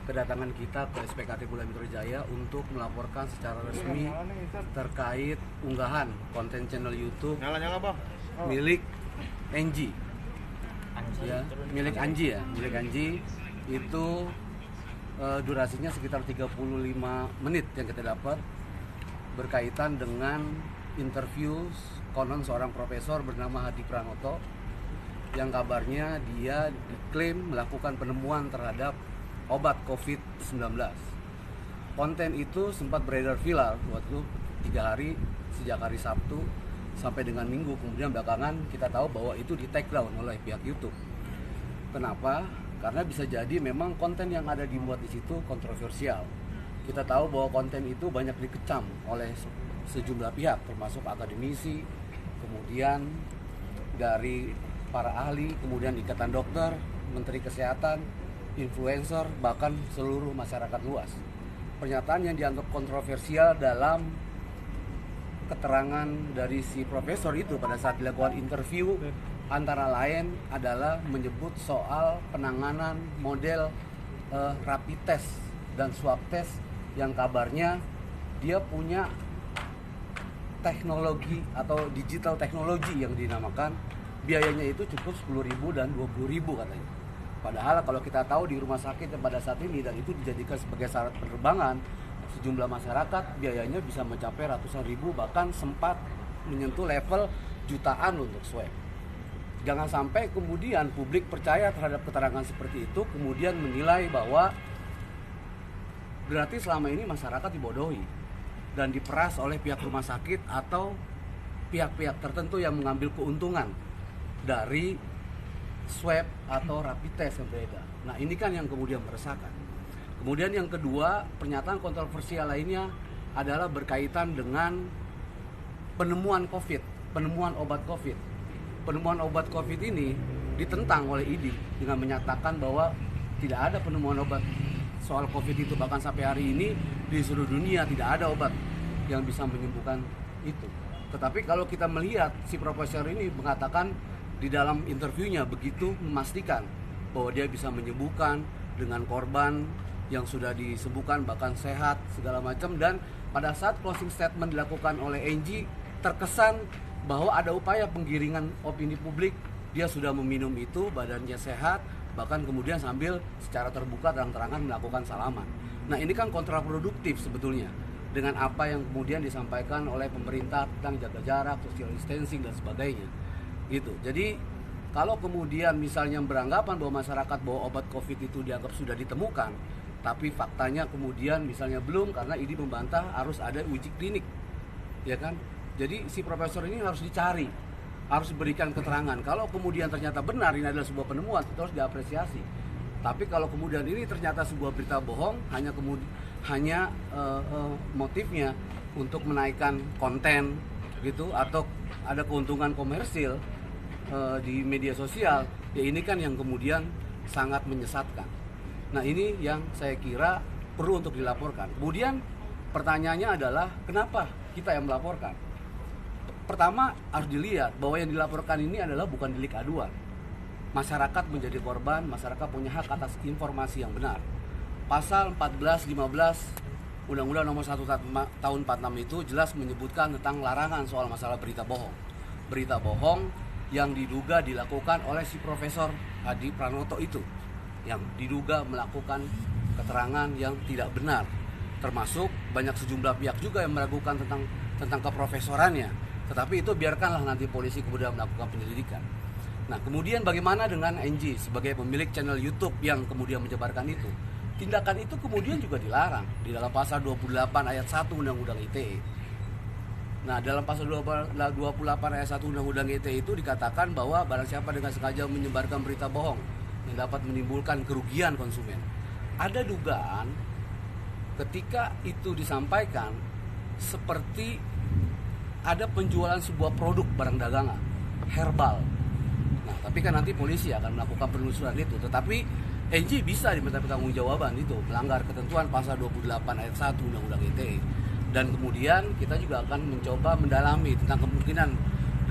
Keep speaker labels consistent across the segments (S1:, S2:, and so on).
S1: kedatangan kita ke SPKT Polda Metro Jaya untuk melaporkan secara resmi terkait unggahan konten channel YouTube milik Anji. Ya, milik Anji itu durasinya sekitar 35 menit yang kita dapat berkaitan dengan interview konon seorang profesor bernama Hadi Pranoto yang kabarnya dia diklaim melakukan penemuan terhadap obat COVID-19. Konten itu sempat beredar viral waktu 3 hari sejak hari Sabtu sampai dengan Minggu. Kemudian belakangan kita tahu bahwa itu di take down oleh pihak YouTube. Kenapa? Karena bisa jadi memang konten yang ada dimuat di situ kontroversial. Kita tahu bahwa konten itu banyak dikecam oleh sejumlah pihak, termasuk akademisi, kemudian dari para ahli, kemudian Ikatan Dokter, Menteri Kesehatan, influencer, bahkan seluruh masyarakat luas. Pernyataan yang dianggap kontroversial dalam keterangan dari si profesor itu pada saat dilakukan interview antara lain adalah menyebut soal penanganan model rapid test dan swab test yang kabarnya dia punya teknologi atau digital teknologi yang dinamakan, biayanya itu cukup 10.000 dan 20.000 katanya. Padahal kalau kita tahu di rumah sakit pada saat ini dan itu dijadikan sebagai syarat penerbangan, sejumlah masyarakat biayanya bisa mencapai ratusan ribu, bahkan sempat menyentuh level jutaan untuk swab. Jangan sampai kemudian publik percaya terhadap keterangan seperti itu, kemudian menilai bahwa berarti selama ini masyarakat dibodohi dan diperas oleh pihak rumah sakit atau pihak-pihak tertentu yang mengambil keuntungan dari swab atau rapid test yang beredar. Nah, ini kan yang kemudian meresahkan. Kemudian yang kedua, pernyataan kontroversial lainnya adalah berkaitan dengan penemuan obat COVID. Penemuan obat COVID ini ditentang oleh ID dengan menyatakan bahwa tidak ada penemuan obat soal COVID itu, bahkan sampai hari ini di seluruh dunia tidak ada obat yang bisa menyembuhkan itu. Tetapi kalau kita melihat si profesor ini mengatakan di dalam interviewnya begitu memastikan bahwa dia bisa menyembuhkan dengan korban yang sudah disembuhkan bahkan sehat segala macam, dan pada saat closing statement dilakukan oleh Anji terkesan bahwa ada upaya penggiringan opini publik, dia sudah meminum itu, badannya sehat, bahkan kemudian sambil secara terbuka terang-terangan melakukan salaman. Nah, ini kan kontraproduktif sebetulnya dengan apa yang kemudian disampaikan oleh pemerintah tentang jaga jarak, social distancing dan sebagainya. Gitu. Jadi kalau kemudian misalnya beranggapan bahwa masyarakat bahwa obat COVID itu dianggap sudah ditemukan, tapi faktanya kemudian misalnya belum, karena ini membantah harus ada uji klinik, ya kan? Jadi si profesor ini harus dicari, harus diberikan keterangan. Kalau kemudian ternyata benar ini adalah sebuah penemuan, itu harus diapresiasi. Tapi kalau kemudian ini ternyata sebuah berita bohong, hanya motifnya untuk menaikkan konten gitu, atau ada keuntungan komersil di media sosial, ya ini kan yang kemudian sangat menyesatkan. Nah, ini yang saya kira perlu untuk dilaporkan. Kemudian pertanyaannya adalah kenapa kita yang melaporkan? Pertama harus dilihat bahwa yang dilaporkan ini adalah bukan delik aduan. Masyarakat menjadi korban, masyarakat punya hak atas informasi yang benar. Pasal 14, 15 Undang-Undang Nomor 1 Tahun 46 itu jelas menyebutkan tentang larangan soal masalah berita bohong. Berita bohong yang diduga dilakukan oleh si Profesor Hadi Pranoto itu, yang diduga melakukan keterangan yang tidak benar, termasuk banyak sejumlah pihak juga yang meragukan tentang keprofesorannya. Tetapi itu biarkanlah nanti polisi kemudian melakukan penyelidikan. Nah, kemudian bagaimana dengan Anji sebagai pemilik channel YouTube yang kemudian menyebarkan itu? Tindakan itu kemudian juga dilarang di dalam pasal 28 ayat 1 Undang-Undang ITE. Nah, dalam pasal 28 ayat 1 Undang-Undang ITE itu dikatakan bahwa barang siapa dengan sengaja menyebarkan berita bohong yang dapat menimbulkan kerugian konsumen. Ada dugaan ketika itu disampaikan seperti ada penjualan sebuah produk barang dagangan herbal. Nah, tapi kan nanti polisi akan melakukan penelusuran itu. Tetapi Anji bisa diminta pertanggungjawaban itu melanggar ketentuan pasal 28 ayat 1 Undang-Undang ITE. Dan kemudian kita juga akan mencoba mendalami tentang kemungkinan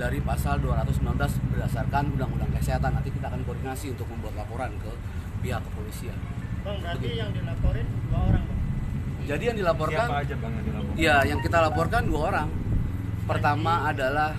S1: dari pasal 219 berdasarkan Undang-Undang Kesehatan. Nanti kita akan koordinasi untuk membuat laporan ke pihak kepolisian.
S2: Bang, berarti yang dilaporin 2 orang, Bang?
S1: Jadi yang dilaporkan
S3: Siapa aja Bang yang dilaporkan?
S1: ya yang kita laporkan 2 orang. Pertama adalah